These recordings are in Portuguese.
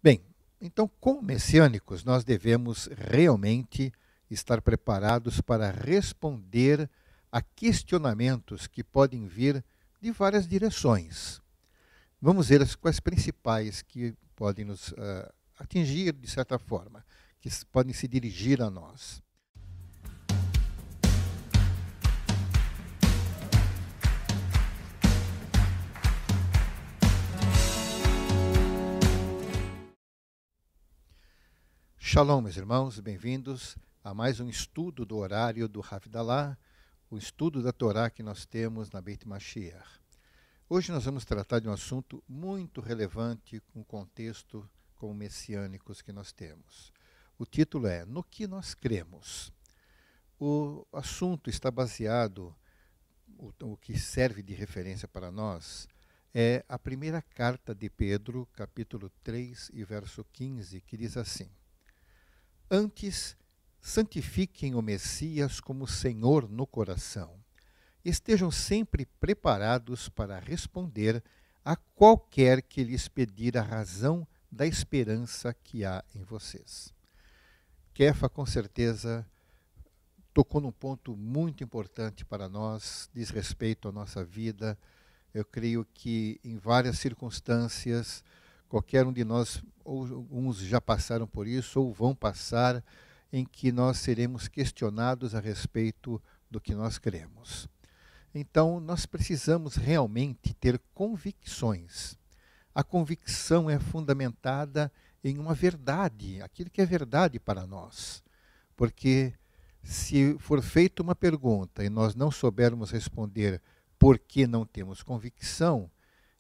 Bem, então, como messiânicos, nós devemos realmente estar preparados para responder a questionamentos que podem vir de várias direções. Vamos ver quais principais que podem nos atingir, de certa forma, que podem se dirigir a nós. Shalom, meus irmãos, bem-vindos a mais um estudo do horário do Havdalah, o estudo da Torá que nós temos na Beit Mashiach. Hoje nós vamos tratar de um assunto muito relevante com o contexto como messiânicos que nós temos. O título é No que nós cremos. O assunto está baseado, o que serve de referência para nós, é a primeira carta de Pedro, capítulo 3 e verso 15, que diz assim: Antes, santifiquem o Messias como Senhor no coração. Estejam sempre preparados para responder a qualquer que lhes pedir a razão da esperança que há em vocês. Kefa, com certeza, tocou num ponto muito importante para nós, diz respeito à nossa vida. Eu creio que em várias circunstâncias, qualquer um de nós, ou alguns já passaram por isso, ou vão passar, em que nós seremos questionados a respeito do que nós cremos. Então, nós precisamos realmente ter convicções. A convicção é fundamentada em uma verdade, aquilo que é verdade para nós. Porque se for feita uma pergunta e nós não soubermos responder por que não temos convicção,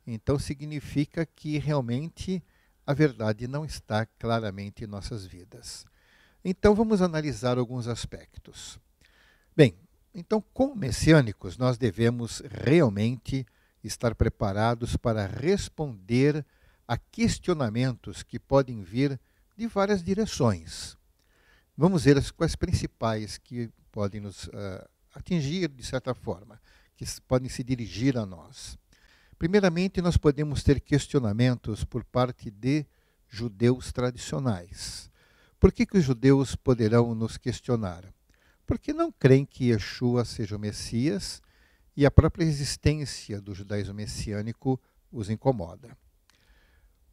então significa que realmente a verdade não está claramente em nossas vidas. Então vamos analisar alguns aspectos. Bem, então como messiânicos nós devemos realmente estar preparados para responder a questionamentos que podem vir de várias direções. Vamos ver quais principais que podem nos atingir de certa forma, que podem se dirigir a nós. Primeiramente, nós podemos ter questionamentos por parte de judeus tradicionais. Por que os judeus poderão nos questionar? Porque não creem que Yeshua seja o Messias e a própria existência do judaísmo messiânico os incomoda.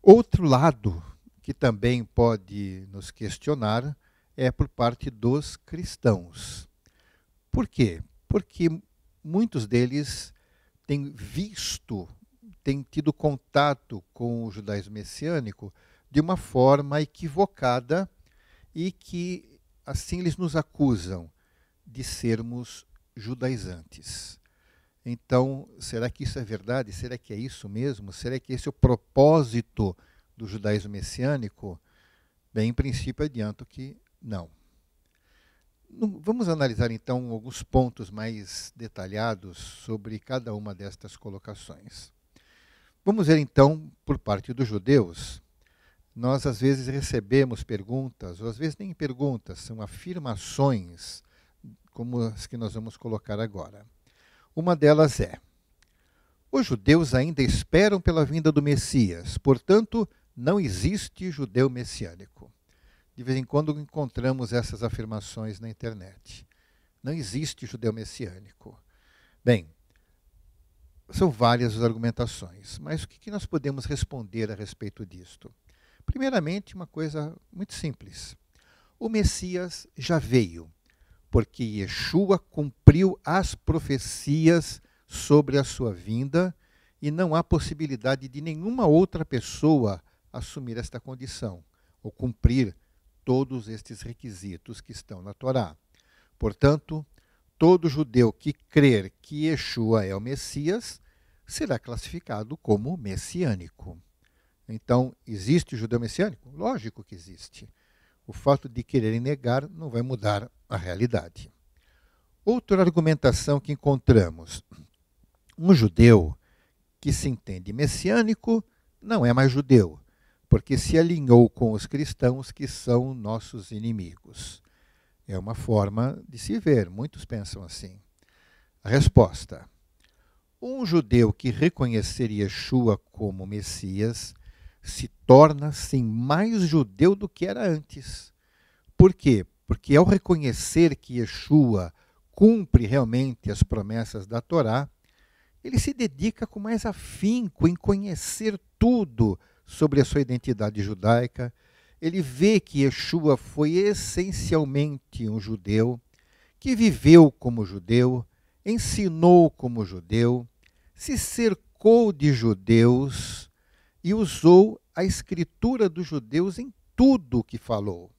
Outro lado que também pode nos questionar é por parte dos cristãos. Por quê? Porque muitos deles têm tido contato com o judaísmo messiânico de uma forma equivocada e que assim eles nos acusam de sermos judaizantes. Então, será que isso é verdade? Será que é isso mesmo? Será que esse é o propósito do judaísmo messiânico? Bem, em princípio, adianto que não. Vamos analisar então alguns pontos mais detalhados sobre cada uma destas colocações. Vamos ver então, por parte dos judeus, nós às vezes recebemos perguntas, ou às vezes nem perguntas, são afirmações, como as que nós vamos colocar agora. Uma delas é: os judeus ainda esperam pela vinda do Messias, portanto, não existe judeu messiânico. De vez em quando encontramos essas afirmações na internet. Não existe judeu messiânico. Bem, são várias as argumentações, mas o que nós podemos responder a respeito disto? Primeiramente, uma coisa muito simples. O Messias já veio, porque Yeshua cumpriu as profecias sobre a sua vinda e não há possibilidade de nenhuma outra pessoa assumir esta condição, ou cumprir todos estes requisitos que estão na Torá. Portanto, todo judeu que crer que Yeshua é o Messias será classificado como messiânico. Então, existe judeu messiânico? Lógico que existe. O fato de quererem negar não vai mudar a realidade. Outra argumentação que encontramos: um judeu que se entende messiânico não é mais judeu, porque se alinhou com os cristãos que são nossos inimigos. É uma forma de se ver, muitos pensam assim. A resposta: um judeu que reconhecer Yeshua como Messias se torna assim mais judeu do que era antes. Por quê? Porque ao reconhecer que Yeshua cumpre realmente as promessas da Torá, ele se dedica com mais afinco em conhecer tudo sobre a sua identidade judaica. Ele vê que Yeshua foi essencialmente um judeu, que viveu como judeu, ensinou como judeu, se cercou de judeus e usou a escritura dos judeus em tudo o que falou.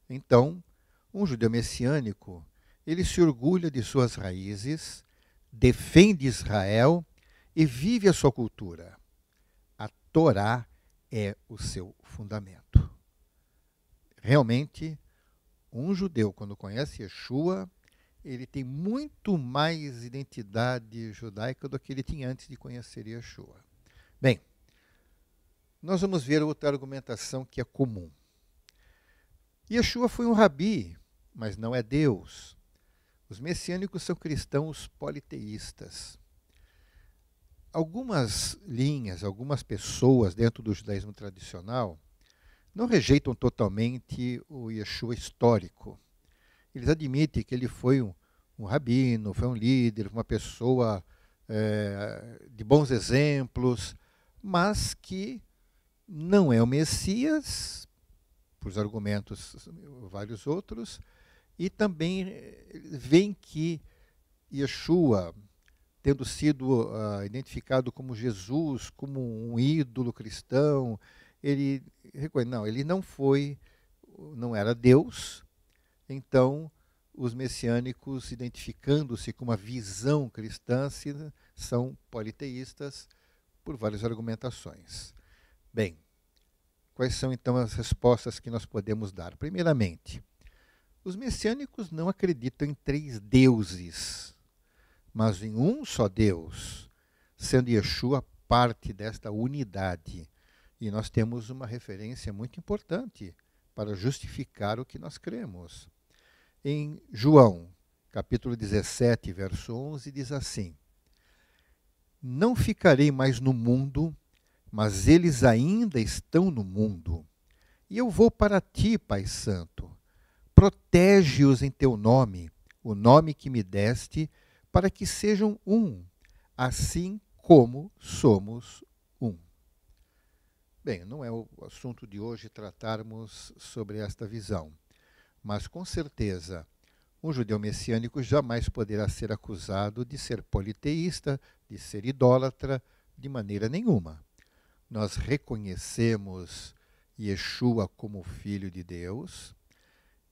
Então, um judeu messiânico, ele se orgulha de suas raízes, defende Israel e vive a sua cultura. A Torá é o seu fundamento. Realmente, um judeu, quando conhece Yeshua, ele tem muito mais identidade judaica do que ele tinha antes de conhecer Yeshua. Bem, nós vamos ver outra argumentação que é comum. Yeshua foi um rabi, mas não é Deus. Os messiânicos são cristãos politeístas. Algumas linhas, algumas pessoas dentro do judaísmo tradicional não rejeitam totalmente o Yeshua histórico. Eles admitem que ele foi um rabino, foi um líder, uma pessoa de bons exemplos, mas que não é o Messias, por argumentos vários outros, e também veem que Yeshua, tendo sido identificado como Jesus, como um ídolo cristão, ele reconhece, não, ele não foi, não era Deus. Então, os messiânicos, identificando-se com uma visão cristã, são politeístas por várias argumentações. Bem, quais são então as respostas que nós podemos dar? Primeiramente, os messiânicos não acreditam em 3 deuses, mas em um só Deus, sendo Yeshua parte desta unidade. E nós temos uma referência muito importante para justificar o que nós cremos. Em João, capítulo 17, verso 11, diz assim: Não ficarei mais no mundo, mas eles ainda estão no mundo. E eu vou para ti, Pai Santo. Protege-os em teu nome, o nome que me deste, para que sejam um, assim como somos um. Bem, não é o assunto de hoje tratarmos sobre esta visão, mas com certeza um judeu messiânico jamais poderá ser acusado de ser politeísta, de ser idólatra, de maneira nenhuma. Nós reconhecemos Yeshua como Filho de Deus,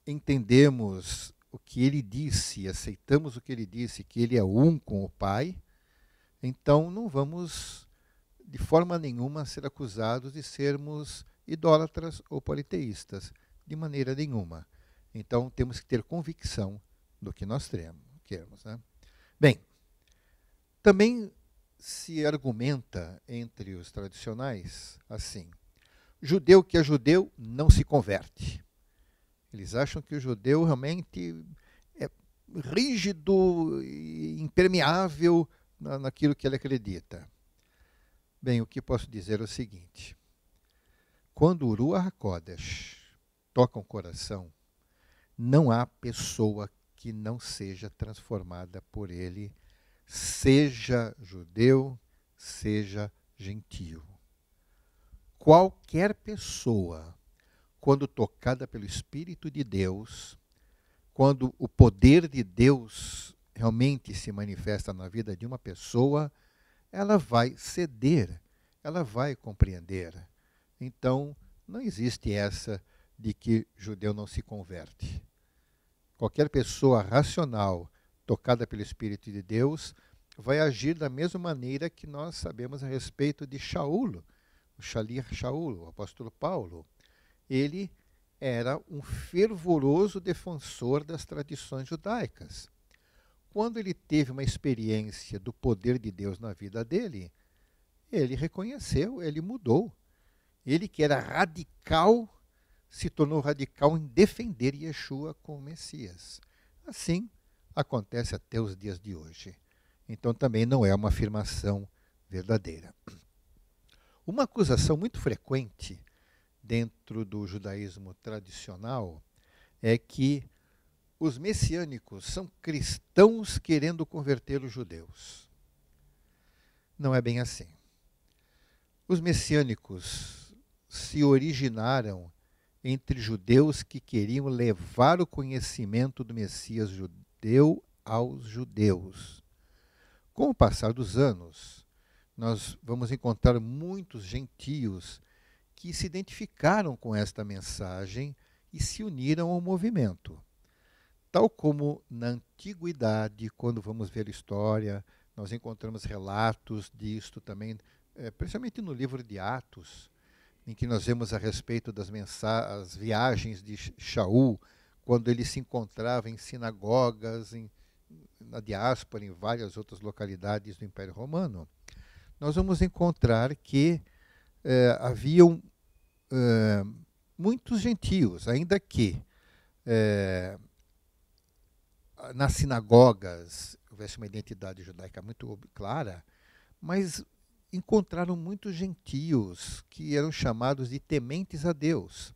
entendemos o que ele disse, aceitamos o que ele disse, que ele é um com o Pai, então não vamos de forma nenhuma ser acusados de sermos idólatras ou politeístas, de maneira nenhuma. Então temos que ter convicção do que nós queremos, né? Bem, também se argumenta entre os tradicionais assim: judeu que é judeu não se converte. Eles acham que o judeu realmente é rígido e impermeável naquilo que ele acredita. Bem, o que posso dizer é o seguinte: quando o Ruach HaKodesh toca um coração, não há pessoa que não seja transformada por ele, seja judeu, seja gentio. Qualquer pessoa, quando tocada pelo Espírito de Deus, quando o poder de Deus realmente se manifesta na vida de uma pessoa, ela vai ceder, ela vai compreender. Então, não existe essa de que judeu não se converte. Qualquer pessoa racional, tocada pelo Espírito de Deus, vai agir da mesma maneira que nós sabemos a respeito de Shaul, o Shalir Shaul, o apóstolo Paulo. Ele era um fervoroso defensor das tradições judaicas. Quando ele teve uma experiência do poder de Deus na vida dele, ele reconheceu, ele mudou. Ele que era radical, se tornou radical em defender Yeshua como Messias. Assim acontece até os dias de hoje. Então também não é uma afirmação verdadeira. Uma acusação muito frequente dentro do judaísmo tradicional é que os messiânicos são cristãos querendo converter os judeus. Não é bem assim. Os messiânicos se originaram entre judeus que queriam levar o conhecimento do Messias judeu aos judeus. Com o passar dos anos, nós vamos encontrar muitos gentios que se identificaram com esta mensagem e se uniram ao movimento. Tal como na antiguidade, quando vamos ver história, nós encontramos relatos disto também, principalmente no livro de Atos, em que nós vemos a respeito das as viagens de Shaul, quando ele se encontrava em sinagogas, na diáspora, em várias outras localidades do Império Romano. Nós vamos encontrar que haviam muitos gentios, ainda que nas sinagogas houvesse uma identidade judaica muito clara, mas encontraram muitos gentios que eram chamados de tementes a Deus,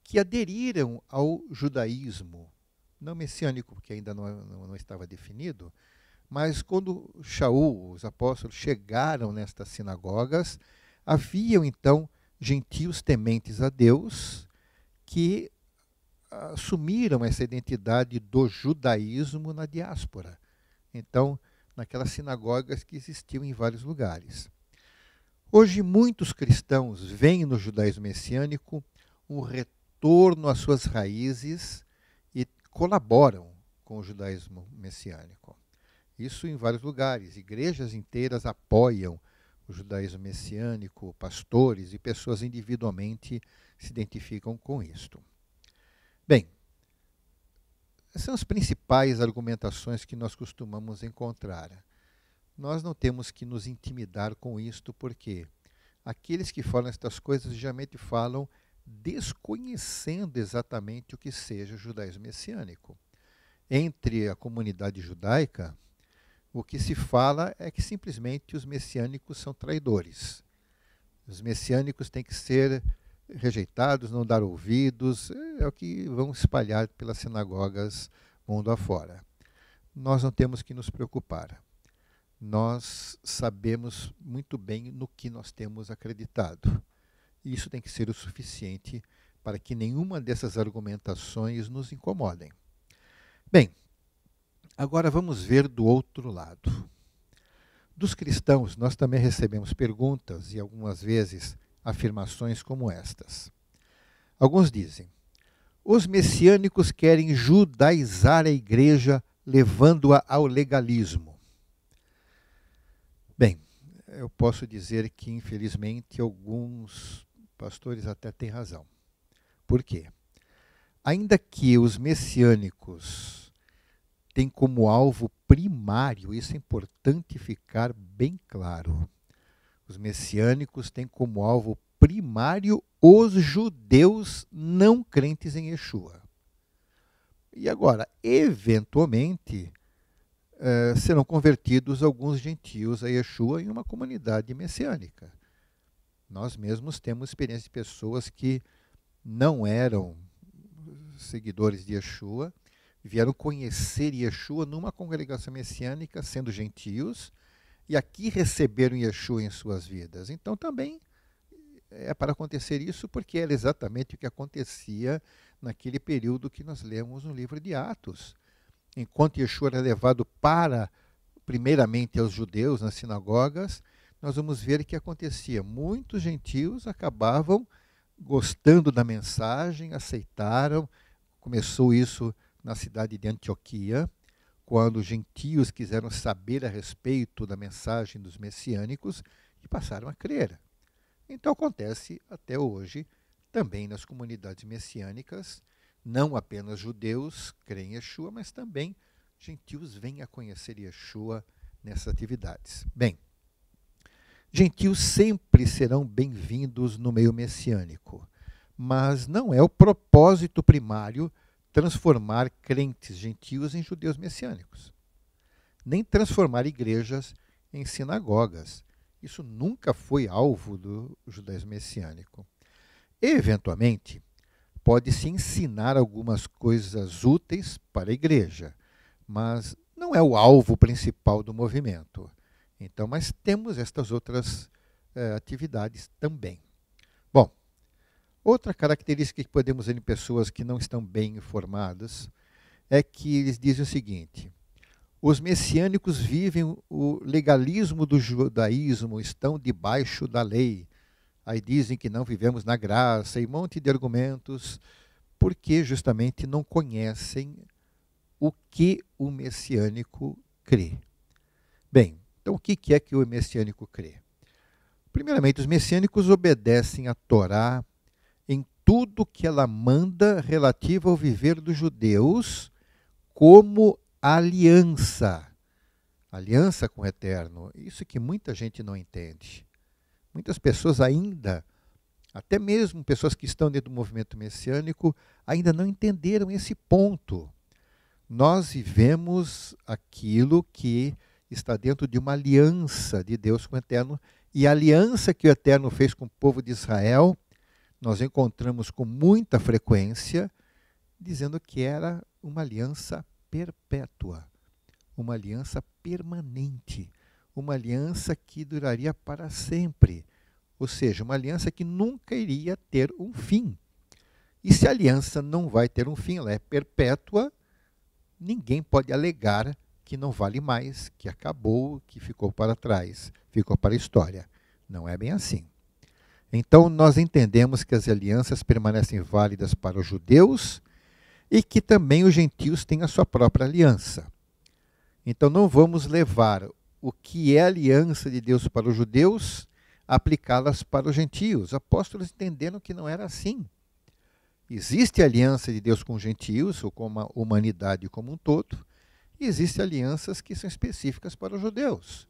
que aderiram ao judaísmo, não messiânico, porque ainda não estava definido, mas quando Shaul, os apóstolos, chegaram nestas sinagogas, haviam então gentios tementes a Deus que assumiram essa identidade do judaísmo na diáspora. Então, naquelas sinagogas que existiam em vários lugares. Hoje, muitos cristãos veem no judaísmo messiânico um retorno às suas raízes e colaboram com o judaísmo messiânico. Isso em vários lugares. Igrejas inteiras apoiam o judaísmo messiânico, pastores e pessoas individualmente se identificam com isto. Bem, essas são as principais argumentações que nós costumamos encontrar. Nós não temos que nos intimidar com isto, porque aqueles que falam estas coisas geralmente falam desconhecendo exatamente o que seja o judaísmo messiânico. Entre a comunidade judaica, o que se fala é que simplesmente os messiânicos são traidores. Os messiânicos têm que ser rejeitados, não dar ouvidos, é o que vão espalhar pelas sinagogas mundo afora. Nós não temos que nos preocupar. Nós sabemos muito bem no que nós temos acreditado. E isso tem que ser o suficiente para que nenhuma dessas argumentações nos incomodem. Bem, agora vamos ver do outro lado. Dos cristãos, nós também recebemos perguntas e algumas vezes afirmações como estas. Alguns dizem: os messiânicos querem judaizar a igreja, levando-a ao legalismo. Bem, eu posso dizer que, infelizmente, alguns pastores até têm razão. Por quê? Ainda que os messiânicos têm como alvo primário, isso é importante ficar bem claro, os messiânicos têm como alvo primário os judeus não crentes em Yeshua. E agora, eventualmente, serão convertidos alguns gentios a Yeshua em uma comunidade messiânica. Nós mesmos temos experiência de pessoas que não eram seguidores de Yeshua, vieram conhecer Yeshua numa congregação messiânica, sendo gentios, e aqui receberam Yeshua em suas vidas. Então também é para acontecer isso, porque era exatamente o que acontecia naquele período que nós lemos no livro de Atos. Enquanto Yeshua era levado primeiramente aos judeus nas sinagogas, nós vamos ver que acontecia. Muitos gentios acabavam gostando da mensagem, aceitaram. Começou isso na cidade de Antioquia, quando os gentios quiseram saber a respeito da mensagem dos messiânicos e passaram a crer. Então acontece até hoje, também nas comunidades messiânicas, não apenas judeus creem em Yeshua, mas também gentios vêm a conhecer Yeshua nessas atividades. Bem, gentios sempre serão bem-vindos no meio messiânico, mas não é o propósito primário transformar crentes gentios em judeus messiânicos, nem transformar igrejas em sinagogas, Isso nunca foi alvo do judaísmo messiânico. Eventualmente, pode-se ensinar algumas coisas úteis para a igreja, mas não é o alvo principal do movimento. Então, mas temos estas outras atividades também. Bom, outra característica que podemos ver em pessoas que não estão bem informadas é que eles dizem o seguinte: os messiânicos vivem o legalismo do judaísmo, estão debaixo da lei. Aí dizem que não vivemos na graça e um monte de argumentos, porque justamente não conhecem o que o messiânico crê. Bem, então o que é que o messiânico crê? Primeiramente, os messiânicos obedecem à Torá em tudo que ela manda relativo ao viver dos judeus como aliança. Aliança com o Eterno. Isso que muita gente não entende. Muitas pessoas ainda, até mesmo pessoas que estão dentro do movimento messiânico, ainda não entenderam esse ponto. Nós vivemos aquilo que está dentro de uma aliança de Deus com o Eterno, e a aliança que o Eterno fez com o povo de Israel, nós encontramos com muita frequência, dizendo que era uma aliança perpétua, uma aliança permanente, uma aliança que duraria para sempre, ou seja, uma aliança que nunca iria ter um fim. E se a aliança não vai ter um fim, ela é perpétua, ninguém pode alegar que não vale mais, que acabou, que ficou para trás, ficou para a história. Não é bem assim. Então, nós entendemos que as alianças permanecem válidas para os judeus e que também os gentios têm a sua própria aliança. Então, não vamos levar o que é a aliança de Deus para os judeus, aplicá-las para os gentios. Os apóstolos entenderam que não era assim. Existe a aliança de Deus com os gentios, ou com a humanidade como um todo, e existem alianças que são específicas para os judeus.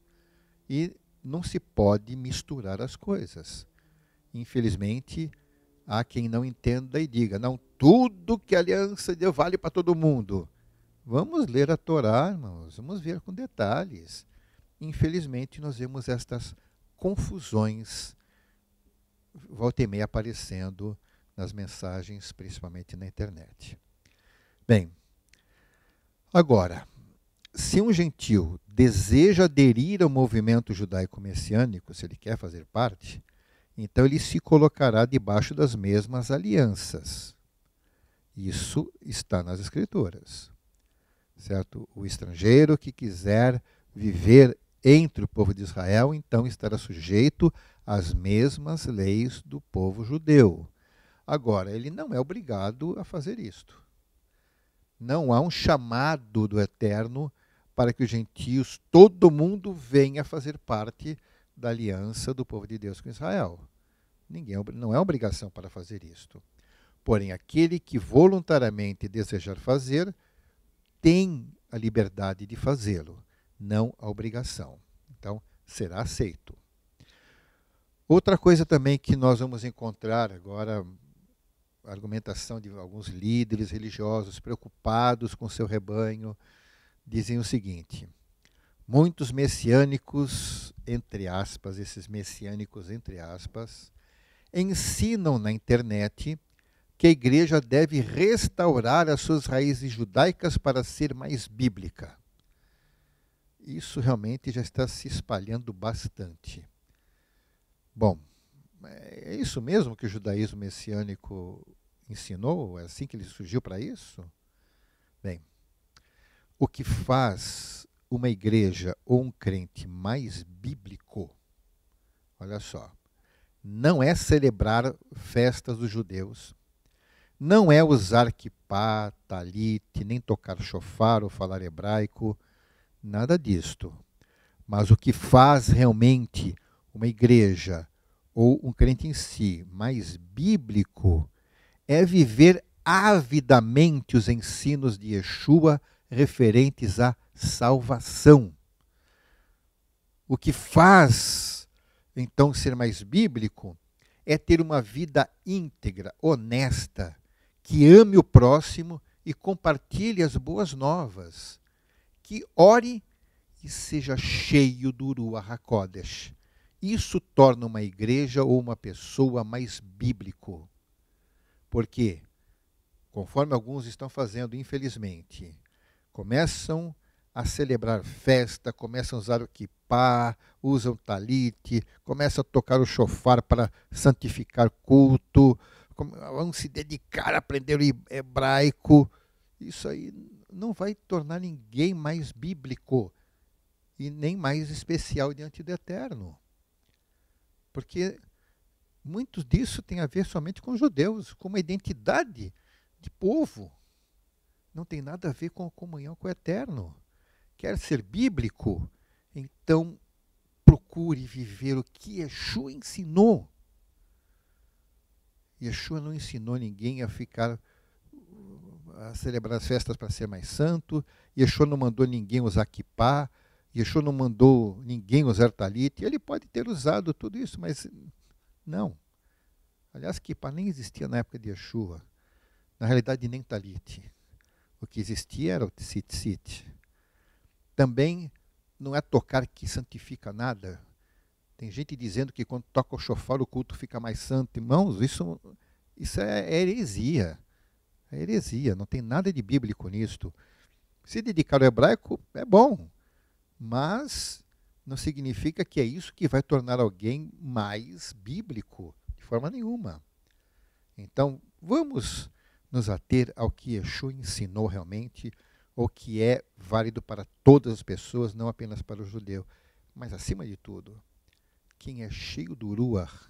E não se pode misturar as coisas. Infelizmente, há quem não entenda e diga, não, tudo que a aliança de Deus vale para todo mundo. Vamos ler a Torá, irmãos, vamos ver com detalhes. Infelizmente, nós vemos estas confusões, volta e meia aparecendo nas mensagens, principalmente na internet. Bem, agora, se um gentio deseja aderir ao movimento judaico-messiânico, se ele quer fazer parte, então ele se colocará debaixo das mesmas alianças. Isso está nas Escrituras. Certo? O estrangeiro que quiser viver entre o povo de Israel, então estará sujeito às mesmas leis do povo judeu. Agora, ele não é obrigado a fazer isto. Não há um chamado do Eterno para que os gentios, todo mundo venha fazer parte da aliança do povo de Deus com Israel. Não é obrigação para fazer isto. Porém, aquele que voluntariamente desejar fazer, tem a liberdade de fazê-lo, não a obrigação. Então, será aceito. Outra coisa também que nós vamos encontrar agora, a argumentação de alguns líderes religiosos preocupados com seu rebanho, dizem o seguinte: muitos messiânicos, entre aspas, esses messiânicos, entre aspas, ensinam na internet que a igreja deve restaurar as suas raízes judaicas para ser mais bíblica. Isso realmente já está se espalhando bastante. Bom, é isso mesmo que o judaísmo messiânico ensinou? É assim que ele surgiu para isso? Bem, o que faz uma igreja ou um crente mais bíblico, olha só, não é celebrar festas dos judeus, não é usar quipá, talite, nem tocar shofar ou falar hebraico, nada disto. Mas o que faz realmente uma igreja ou um crente em si mais bíblico é viver avidamente os ensinos de Yeshua referentes à salvação. O que faz, então, ser mais bíblico é ter uma vida íntegra, honesta, que ame o próximo e compartilhe as boas novas, que ore e seja cheio do Ruach HaKodesh, Isso torna uma igreja ou uma pessoa mais bíblico. Por quê? Conforme alguns estão fazendo, infelizmente, começam a celebrar festa, começam a usar o quipá, usam talite, começam a tocar o chofar para santificar culto, vão se dedicar a aprender o hebraico. Isso aí não vai tornar ninguém mais bíblico e nem mais especial diante do Eterno. Porque muito disso tem a ver somente com os judeus, com uma identidade de povo. Não tem nada a ver com a comunhão com o Eterno. Quer ser bíblico? Então procure viver o que Yeshua ensinou. Yeshua não ensinou ninguém a celebrar as festas para ser mais santo. Yeshua não mandou ninguém usar quipá. Yeshua não mandou ninguém usar talite. Ele pode ter usado tudo isso, mas não. Aliás, quipá nem existia na época de Yeshua. Na realidade, nem talite. O que existia era o tzitzit. Também não é tocar que santifica nada. Tem gente dizendo que quando toca o shofar o culto fica mais santo. Irmãos, isso é heresia. É heresia, não tem nada de bíblico nisto. Se dedicar ao hebraico é bom, mas não significa que é isso que vai tornar alguém mais bíblico, de forma nenhuma. Então, vamos nos ater ao que Yeshua ensinou realmente, o que é válido para todas as pessoas, não apenas para o judeu. Mas, acima de tudo, quem é cheio do Ruach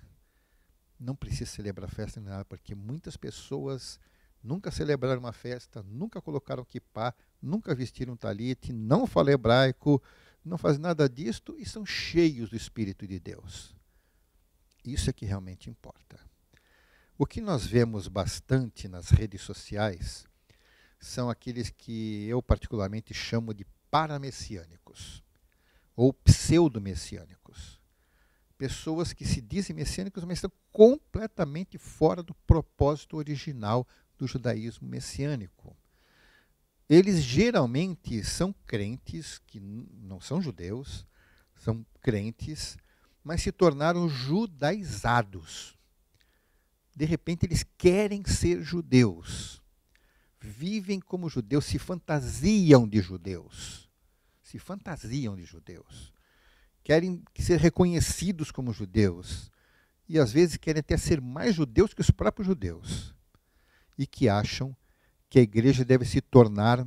não precisa celebrar festa nem nada, porque muitas pessoas nunca celebraram uma festa, nunca colocaram quipá, nunca vestiram talite, não falam hebraico, não fazem nada disto e são cheios do Espírito de Deus. Isso é que realmente importa. O que nós vemos bastante nas redes sociais são aqueles que eu particularmente chamo de paramessiânicos ou pseudo-messiânicos. Pessoas que se dizem messiânicos, mas estão completamente fora do propósito original do judaísmo messiânico. Eles geralmente são crentes, que não são judeus, são crentes, mas se tornaram judaizados. De repente eles querem ser judeus. Vivem como judeus, se fantasiam de judeus. Se fantasiam de judeus. Querem ser reconhecidos como judeus. E às vezes querem até ser mais judeus que os próprios judeus. E que acham que a igreja deve se tornar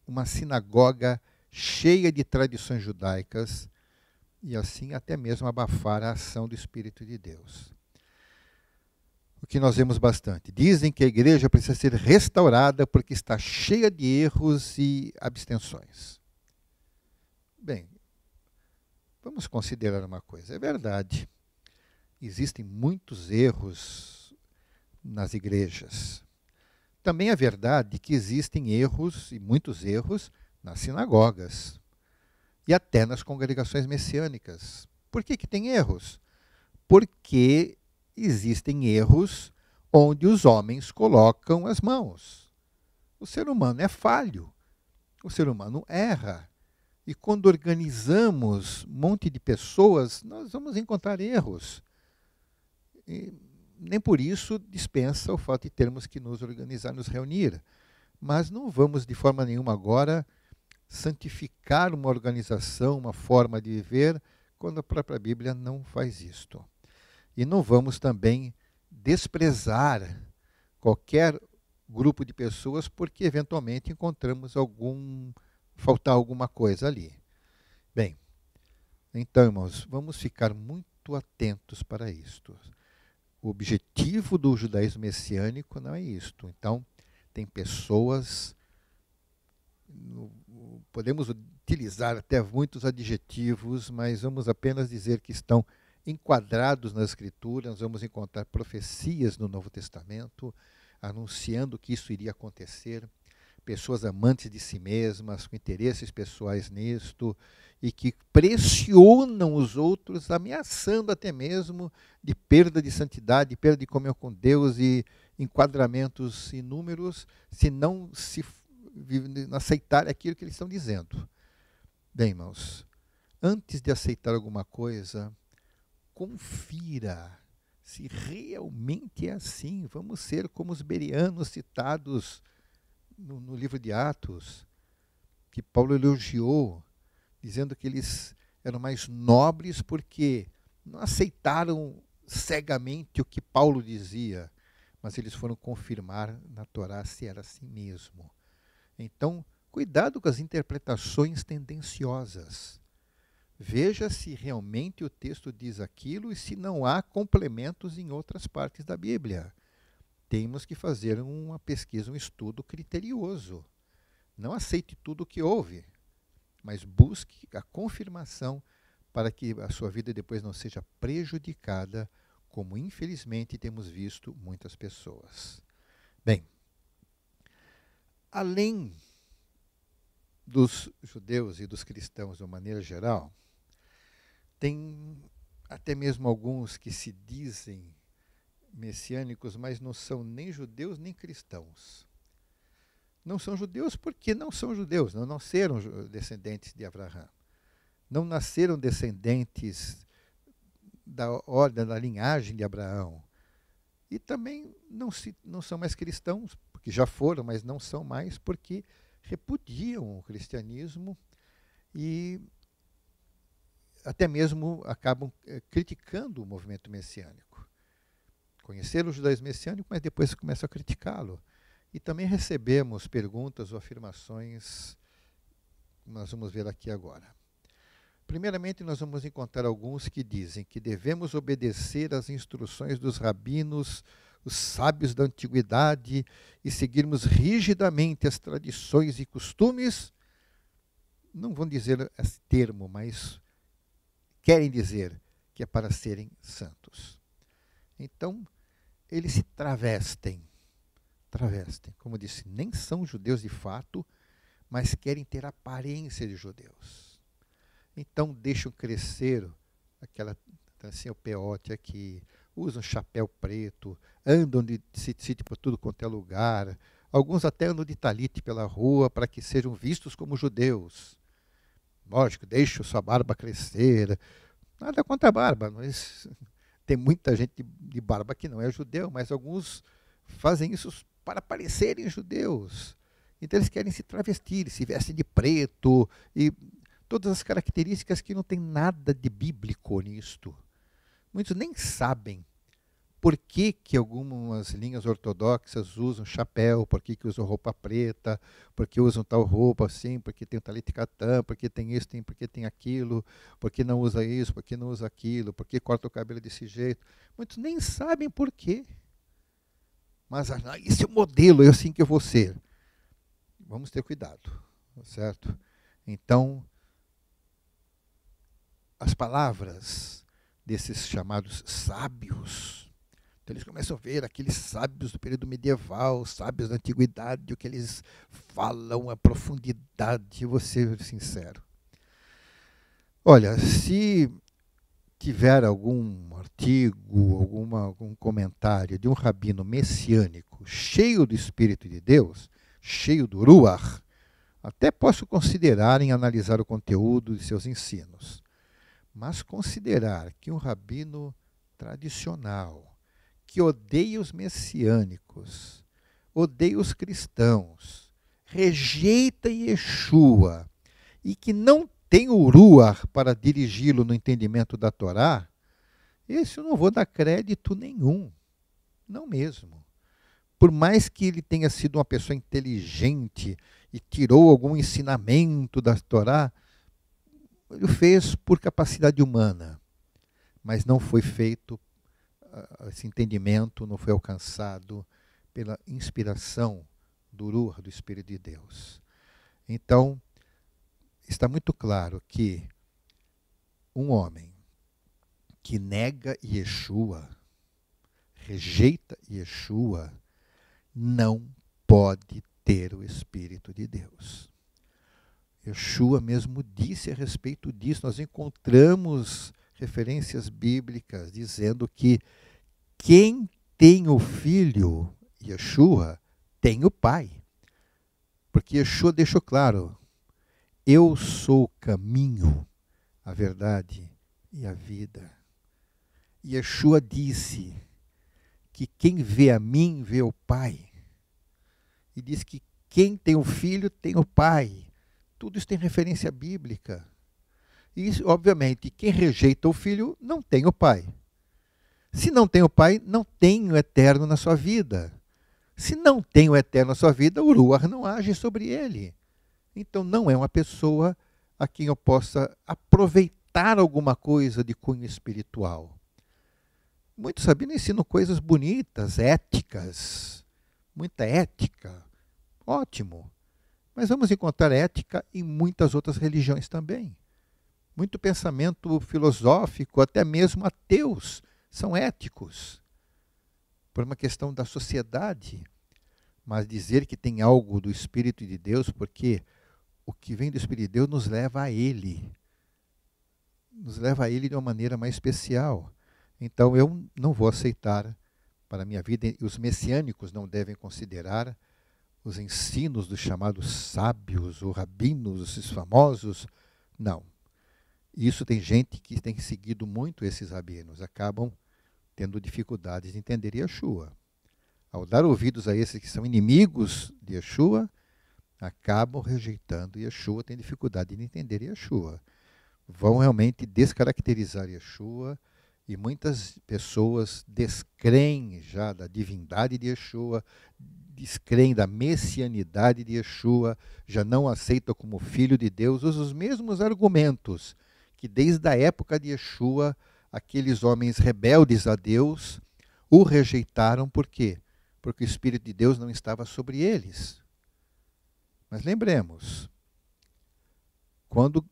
uma sinagoga cheia de tradições judaicas e assim até mesmo abafar a ação do Espírito de Deus. O que nós vemos bastante. Dizem que a igreja precisa ser restaurada porque está cheia de erros e abstenções. Bem, vamos considerar uma coisa. É verdade, existem muitos erros nas igrejas. Também é verdade que existem erros, e muitos erros, nas sinagogas e até nas congregações messiânicas. Por que tem erros? Porque existem erros onde os homens colocam as mãos. O ser humano é falho, o ser humano erra. E quando organizamos um monte de pessoas, nós vamos encontrar erros. E nem por isso dispensa o fato de termos que nos organizar, nos reunir. Mas não vamos de forma nenhuma agora santificar uma organização, uma forma de viver, quando a própria Bíblia não faz isto. E não vamos também desprezar qualquer grupo de pessoas porque eventualmente encontramos faltar alguma coisa ali. Bem, então, irmãos, vamos ficar muito atentos para isto. O objetivo do judaísmo messiânico não é isto. Então, tem pessoas, podemos utilizar até muitos adjetivos, mas vamos apenas dizer que estão enquadrados na Escritura. Nós vamos encontrar profecias no Novo Testamento, anunciando que isso iria acontecer. Pessoas amantes de si mesmas, com interesses pessoais nisto, e que pressionam os outros, ameaçando até mesmo de perda de santidade, perda de comunhão com Deus e enquadramentos inúmeros, se não aceitar aquilo que eles estão dizendo. Bem, irmãos, antes de aceitar alguma coisa, confira se realmente é assim. Vamos ser como os bereanos citados no livro de Atos, que Paulo elogiou, dizendo que eles eram mais nobres porque não aceitaram cegamente o que Paulo dizia, mas eles foram confirmar na Torá se era assim mesmo. Então, cuidado com as interpretações tendenciosas. Veja se realmente o texto diz aquilo e se não há complementos em outras partes da Bíblia. Temos que fazer uma pesquisa, um estudo criterioso. Não aceite tudo o que houve, mas busque a confirmação para que a sua vida depois não seja prejudicada, como infelizmente temos visto muitas pessoas. Bem, além dos judeus e dos cristãos de uma maneira geral, tem até mesmo alguns que se dizem messiânicos, mas não são nem judeus nem cristãos. Não são judeus porque não são judeus, não nasceram descendentes de Abraão. Não nasceram descendentes da ordem, da linhagem de Abraão. E também não são mais cristãos, porque já foram, mas não são mais porque repudiam o cristianismo e até mesmo acabam criticando o movimento messiânico. Conheceram o judaísmo messiânico, mas depois começam a criticá-lo. E também recebemos perguntas ou afirmações, que nós vamos ver aqui agora. Primeiramente, nós vamos encontrar alguns que dizem que devemos obedecer às instruções dos rabinos, os sábios da antiguidade, e seguirmos rigidamente as tradições e costumes. Não vão dizer esse termo, mas querem dizer que é para serem santos. Então, eles se travestem. Como disse, nem são judeus de fato, mas querem ter aparência de judeus. Então deixam crescer aquela assim, o peote aqui, usam chapéu preto, andam de sítio por tudo quanto é lugar, alguns até andam de talite pela rua para que sejam vistos como judeus. Lógico, deixam sua barba crescer, nada contra a barba, mas tem muita gente de barba que não é judeu, mas alguns fazem isso para parecerem judeus. Então eles querem se travestir, se vestem de preto e todas as características que não tem nada de bíblico nisto. Muitos nem sabem por que algumas linhas ortodoxas usam chapéu, por que usam roupa preta, por que usam tal roupa assim, porque tem o talit catã, porque tem isso, porque tem aquilo, por que não usa isso, por que não usa aquilo, por que corta o cabelo desse jeito. Muitos nem sabem por quê. Mas esse é o modelo, é assim que eu vou ser. Vamos ter cuidado, certo? Então, as palavras desses chamados sábios, então eles começam a ver aqueles sábios do período medieval, sábios da antiguidade, o que eles falam, a profundidade, eu vou ser sincero. Olha, se tiver algum artigo, algum comentário de um rabino messiânico cheio do Espírito de Deus, cheio do Ruach, até posso considerar em analisar o conteúdo de seus ensinos. Mas considerar que um rabino tradicional, que odeia os messiânicos, odeia os cristãos, rejeita Yeshua e que não tem o Ruach para dirigi-lo no entendimento da Torá, esse eu não vou dar crédito nenhum, não mesmo. Por mais que ele tenha sido uma pessoa inteligente e tirou algum ensinamento da Torá, ele fez por capacidade humana, mas não foi feito, esse entendimento não foi alcançado pela inspiração do Ruach, do Espírito de Deus. Então, está muito claro que um homem que nega Yeshua, rejeita Yeshua, não pode ter o Espírito de Deus. Yeshua mesmo disse a respeito disso. Nós encontramos referências bíblicas dizendo que quem tem o Filho, Yeshua, tem o Pai. Porque Yeshua deixou claro, eu sou o caminho, a verdade e a vida. Yeshua disse que quem vê a mim, vê o Pai. E diz que quem tem o Filho, tem o Pai. Tudo isso tem referência bíblica. E, isso, obviamente, quem rejeita o Filho, não tem o Pai. Se não tem o Pai, não tem o eterno na sua vida. Se não tem o eterno na sua vida, o Ruach não age sobre ele. Então não é uma pessoa a quem eu possa aproveitar alguma coisa de cunho espiritual. Muitos sabinos ensinam coisas bonitas, éticas, muita ética. Ótimo. Mas vamos encontrar ética em muitas outras religiões também. Muito pensamento filosófico, até mesmo ateus, são éticos. Por uma questão da sociedade. Mas dizer que tem algo do Espírito de Deus, porque o que vem do Espírito de Deus nos leva a Ele. Nos leva a Ele de uma maneira mais especial. Então eu não vou aceitar para a minha vida, e os messiânicos não devem considerar os ensinos dos chamados sábios, ou rabinos, esses famosos. Não. Isso tem gente que tem seguido muito esses rabinos, acabam tendo dificuldades de entender Yeshua. Ao dar ouvidos a esses que são inimigos de Yeshua, acabam rejeitando Yeshua, têm dificuldade de entender Yeshua. Vão realmente descaracterizar Yeshua, e muitas pessoas descreem já da divindade de Yeshua, descreem da messianidade de Yeshua, já não aceitam como filho de Deus, usam os mesmos argumentos que desde a época de Yeshua, aqueles homens rebeldes a Deus o rejeitaram. Por quê? Porque o Espírito de Deus não estava sobre eles. Mas lembremos, quando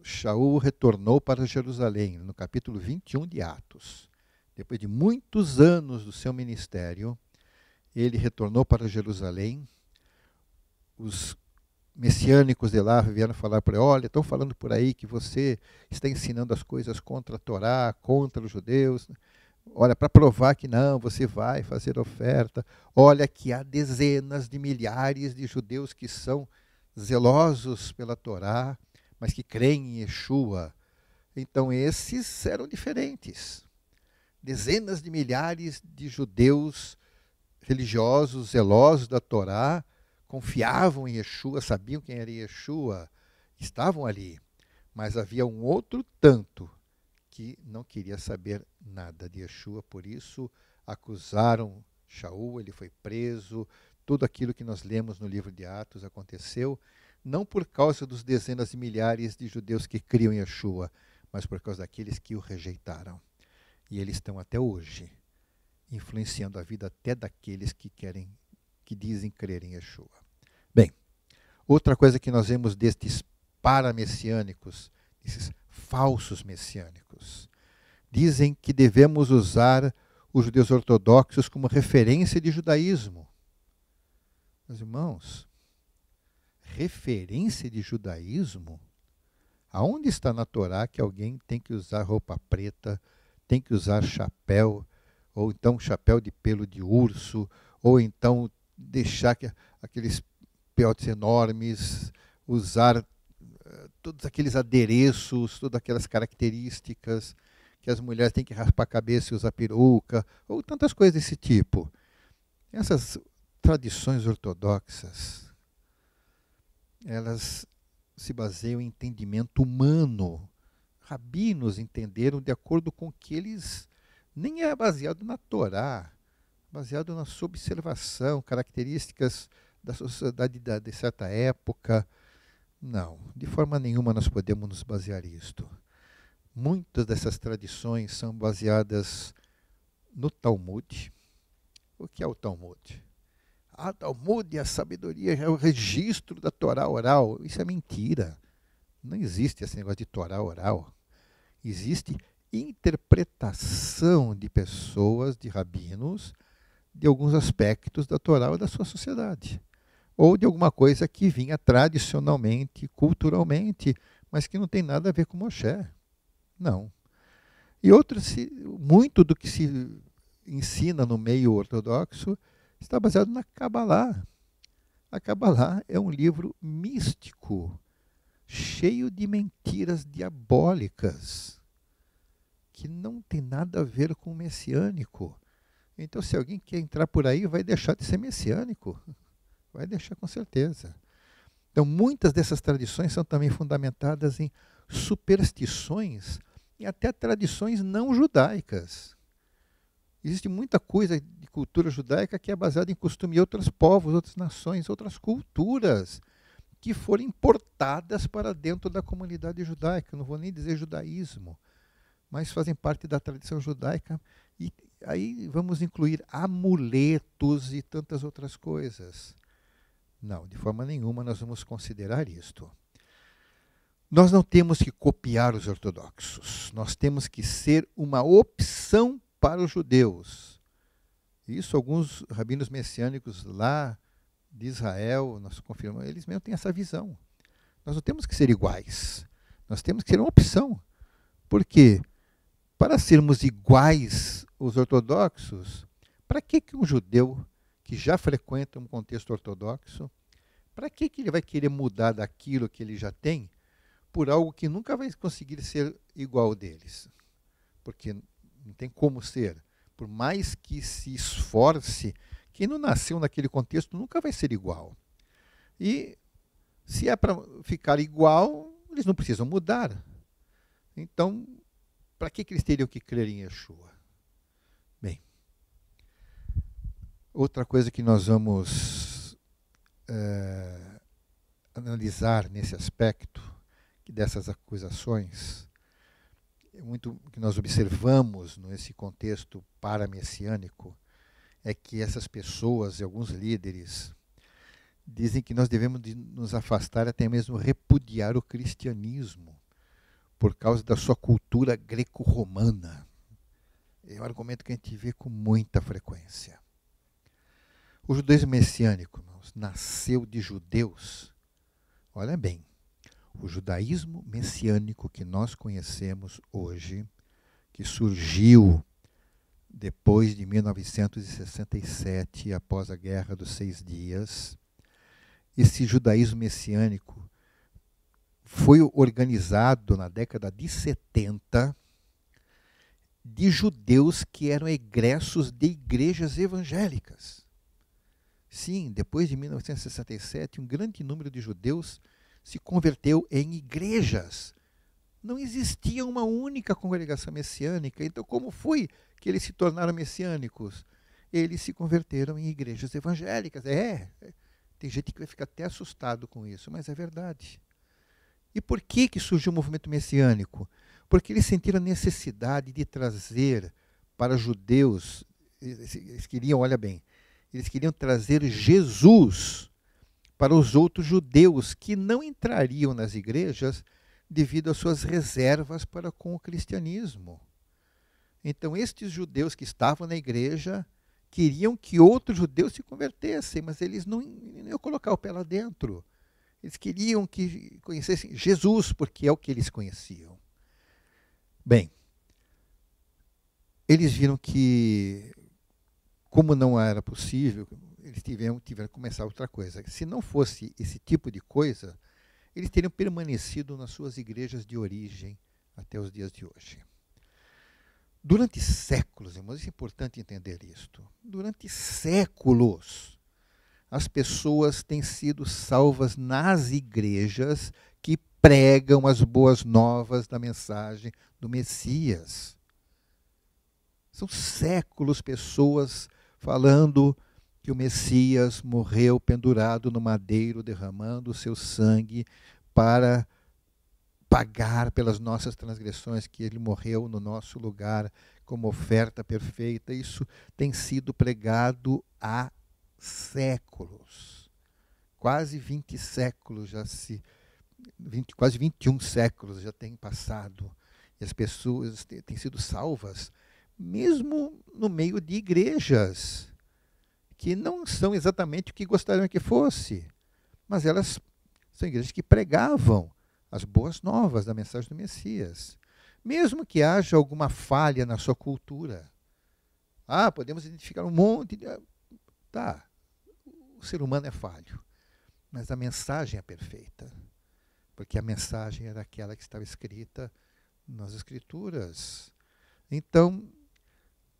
Shaul retornou para Jerusalém, no capítulo 21 de Atos, depois de muitos anos do seu ministério, ele retornou para Jerusalém. Os messiânicos de lá vieram falar para ele: olha, estão falando por aí que você está ensinando as coisas contra a Torá, contra os judeus. Olha, para provar que não, você vai fazer oferta. Olha que há dezenas de milhares de judeus que são zelosos pela Torá, mas que creem em Yeshua. Então esses eram diferentes. Dezenas de milhares de judeus religiosos, zelosos da Torá, confiavam em Yeshua, sabiam quem era Yeshua, estavam ali. Mas havia um outro tanto que não queria saber nada de Yeshua, por isso acusaram Shaul, ele foi preso. Tudo aquilo que nós lemos no livro de Atos aconteceu, não por causa dos dezenas de milhares de judeus que criam em Yeshua, mas por causa daqueles que o rejeitaram. E eles estão até hoje influenciando a vida até daqueles que dizem crer em Yeshua. Bem, outra coisa que nós vemos destes paramessiânicos, esses falsos messiânicos, dizem que devemos usar os judeus ortodoxos como referência de judaísmo. Meus irmãos, referência de judaísmo? Aonde está na Torá que alguém tem que usar roupa preta, tem que usar chapéu, ou então chapéu de pelo de urso, ou então deixar aqueles peotes enormes, usar todos aqueles adereços, todas aquelas características, que as mulheres têm que raspar a cabeça e usar peruca, ou tantas coisas desse tipo. Essas tradições ortodoxas, elas se baseiam em entendimento humano. Rabinos entenderam de acordo com que eles nem é baseado na Torá, baseado na sua observação, características da sociedade de certa época. Não, de forma nenhuma nós podemos nos basear nisto. Muitas dessas tradições são baseadas no Talmud. O que é o Talmud? Ah, Talmud é a sabedoria, é o registro da Torá oral. Isso é mentira. Não existe esse negócio de Torá oral. Existe interpretação de pessoas, de rabinos, de alguns aspectos da Torá ou da sua sociedade. Ou de alguma coisa que vinha tradicionalmente, culturalmente, mas que não tem nada a ver com Moshe. Não. E muito do que se ensina no meio ortodoxo está baseado na Kabbalah. A Kabbalah é um livro místico, cheio de mentiras diabólicas. que não tem nada a ver com o messiânico. Então, se alguém quer entrar por aí, vai deixar de ser messiânico. Vai deixar com certeza. Então, muitas dessas tradições são também fundamentadas em superstições e até tradições não judaicas. Existe muita coisa de cultura judaica que é baseada em costume de outros povos, outras nações, outras culturas, que foram importadas para dentro da comunidade judaica. Não vou nem dizer judaísmo, mas fazem parte da tradição judaica. E aí vamos incluir amuletos e tantas outras coisas. Não, de forma nenhuma nós vamos considerar isto. Nós não temos que copiar os ortodoxos. Nós temos que ser uma opção para os judeus. Isso alguns rabinos messiânicos lá de Israel, nós confirmamos, eles mesmo têm essa visão. Nós não temos que ser iguais. Nós temos que ser uma opção. Por quê? Para sermos iguais os ortodoxos, para que um judeu que já frequenta um contexto ortodoxo, para que ele vai querer mudar daquilo que ele já tem por algo que nunca vai conseguir ser igual deles? Porque não tem como ser. Por mais que se esforce, quem não nasceu naquele contexto nunca vai ser igual. E se é para ficar igual, eles não precisam mudar. Então, para que eles teriam que crer em Yeshua? Bem, outra coisa que nós vamos analisar nesse aspecto dessas acusações, muito que nós observamos nesse contexto paramessiânico, é que essas pessoas e alguns líderes dizem que nós devemos nos afastar, até mesmo repudiar o cristianismo por causa da sua cultura greco-romana. É um argumento que a gente vê com muita frequência. O judaísmo messiânico, irmãos, nasceu de judeus. Olha bem, o judaísmo messiânico que nós conhecemos hoje, que surgiu depois de 1967, após a Guerra dos 6 Dias, esse judaísmo messiânico foi organizado na década de 70 de judeus que eram egressos de igrejas evangélicas. Sim, depois de 1967, um grande número de judeus se converteu em igrejas. Não existia uma única congregação messiânica. Então, como foi que eles se tornaram messiânicos? Eles se converteram em igrejas evangélicas. Tem gente que vai ficar até assustado com isso, mas é verdade. E por que surgiu o movimento messiânico? Porque eles sentiram a necessidade de trazer para judeus, eles queriam, olha bem, eles queriam trazer Jesus para os outros judeus que não entrariam nas igrejas devido às suas reservas para com o cristianismo. Então, estes judeus que estavam na igreja queriam que outros judeus se convertessem, mas eles não iam colocar o pé lá dentro. Eles queriam que conhecessem Jesus, porque é o que eles conheciam. Bem, eles viram que, como não era possível, eles tiveram que começar outra coisa. Se não fosse esse tipo de coisa, eles teriam permanecido nas suas igrejas de origem até os dias de hoje. Durante séculos, irmãos, isso é importante entender isto. Durante séculos, as pessoas têm sido salvas nas igrejas que pregam as boas novas da mensagem do Messias. São séculos pessoas falando que o Messias morreu pendurado no madeiro, derramando o seu sangue para pagar pelas nossas transgressões, que ele morreu no nosso lugar como oferta perfeita. Isso tem sido pregado há séculos. Quase 20 séculos quase 21 séculos já têm passado. E as pessoas têm sido salvas, mesmo no meio de igrejas que não são exatamente o que gostariam que fosse, mas elas são igrejas que pregavam as boas novas da mensagem do Messias, mesmo que haja alguma falha na sua cultura. Podemos identificar um monte de... Tá, o ser humano é falho, mas a mensagem é perfeita, porque a mensagem era aquela que estava escrita nas Escrituras. Então,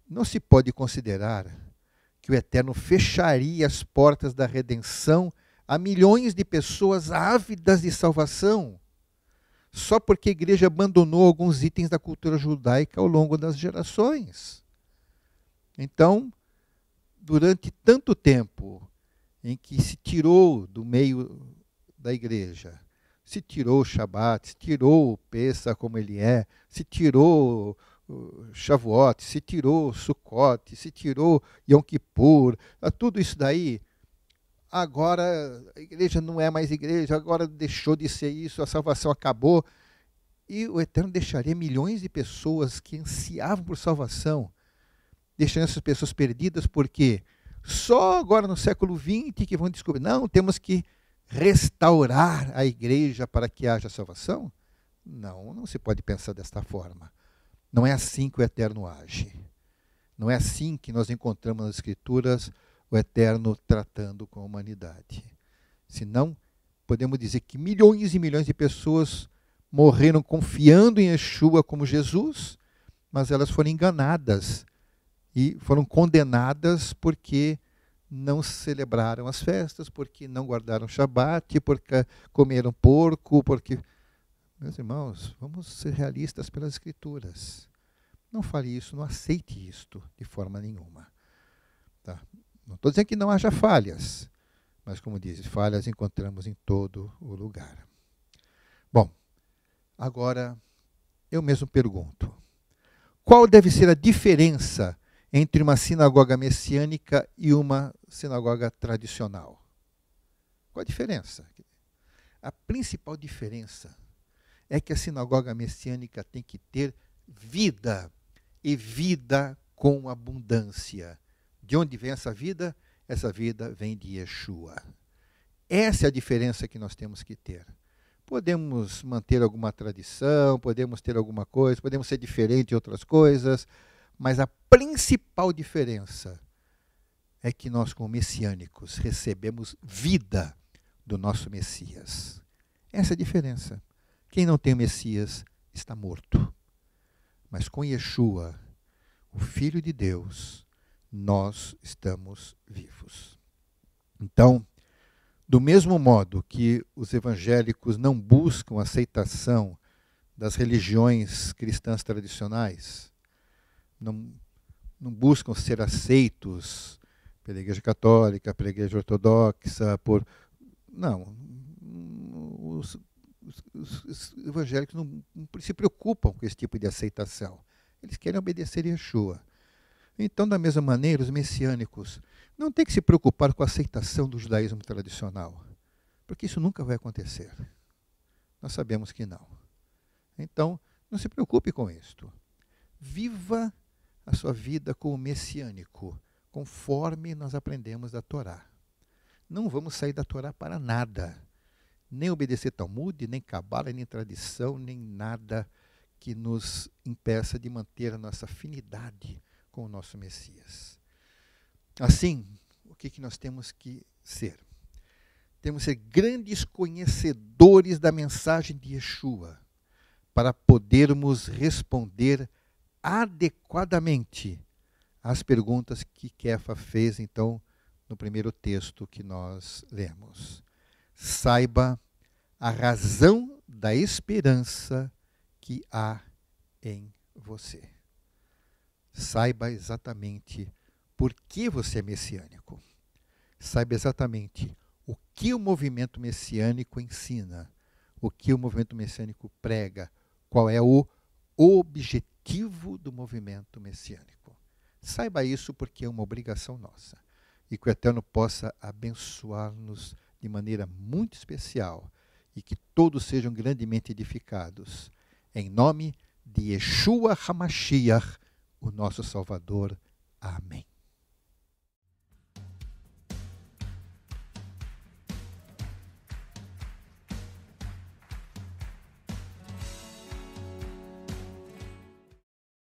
não se pode considerar que o Eterno fecharia as portas da redenção a milhões de pessoas ávidas de salvação, só porque a igreja abandonou alguns itens da cultura judaica ao longo das gerações. Então, durante tanto tempo em que se tirou do meio da igreja, se tirou o Shabat, se tirou o Pessah como ele é, se tirou o Shavuot, se tirou o Sukkot, se tirou Yom Kippur, tudo isso daí, agora a igreja não é mais igreja, agora deixou de ser isso, a salvação acabou, e o Eterno deixaria milhões de pessoas que ansiavam por salvação, deixando essas pessoas perdidas, porque só agora no século XX que vão descobrir, não, temos que restaurar a igreja para que haja salvação? Não, não se pode pensar desta forma. Não é assim que o Eterno age. Não é assim que nós encontramos nas Escrituras o Eterno tratando com a humanidade. Senão, podemos dizer que milhões e milhões de pessoas morreram confiando em Yeshua como Jesus, mas elas foram enganadas e foram condenadas porque não celebraram as festas, porque não guardaram o Shabat, porque comeram porco, porque... Meus irmãos, vamos ser realistas pelas Escrituras. Não fale isso, não aceite isto de forma nenhuma. Tá? Não estou dizendo que não haja falhas, mas como diz, falhas encontramos em todo o lugar. Bom, agora eu mesmo pergunto, qual deve ser a diferença entre uma sinagoga messiânica e uma sinagoga tradicional? Qual a diferença? A principal diferença é que a sinagoga messiânica tem que ter vida, e vida com abundância. De onde vem essa vida? Essa vida vem de Yeshua. Essa é a diferença que nós temos que ter. Podemos manter alguma tradição, podemos ter alguma coisa, podemos ser diferentes em outras coisas, mas a principal diferença é que nós, como messiânicos, recebemos vida do nosso Messias. Essa é a diferença. Quem não tem o Messias está morto. Mas com Yeshua, o Filho de Deus, nós estamos vivos. Então, do mesmo modo que os evangélicos não buscam aceitação das religiões cristãs tradicionais, não buscam ser aceitos pela Igreja Católica, pela Igreja Ortodoxa, não, os evangélicos não se preocupam com esse tipo de aceitação. Eles querem obedecer a Yeshua. Então, da mesma maneira, os messiânicos não têm que se preocupar com a aceitação do judaísmo tradicional, porque isso nunca vai acontecer. Nós sabemos que não. Então, não se preocupe com isto. Viva a sua vida como messiânico, conforme nós aprendemos da Torá. Não vamos sair da Torá para nada. Nem obedecer Talmud, nem Cabala, nem tradição, nem nada que nos impeça de manter a nossa afinidade com o nosso Messias. Assim, o que nós temos que ser? Temos que ser grandes conhecedores da mensagem de Yeshua, para podermos responder adequadamente às perguntas que Kefa fez, então, no primeiro texto que nós lemos. Saiba a razão da esperança que há em você. Saiba exatamente por que você é messiânico. Saiba exatamente o que o movimento messiânico ensina, o que o movimento messiânico prega, qual é o objetivo do movimento messiânico. Saiba isso porque é uma obrigação nossa. E que o Eterno possa abençoar-nos de maneira muito especial e que todos sejam grandemente edificados. Em nome de Yeshua HaMashiach, o nosso Salvador. Amém.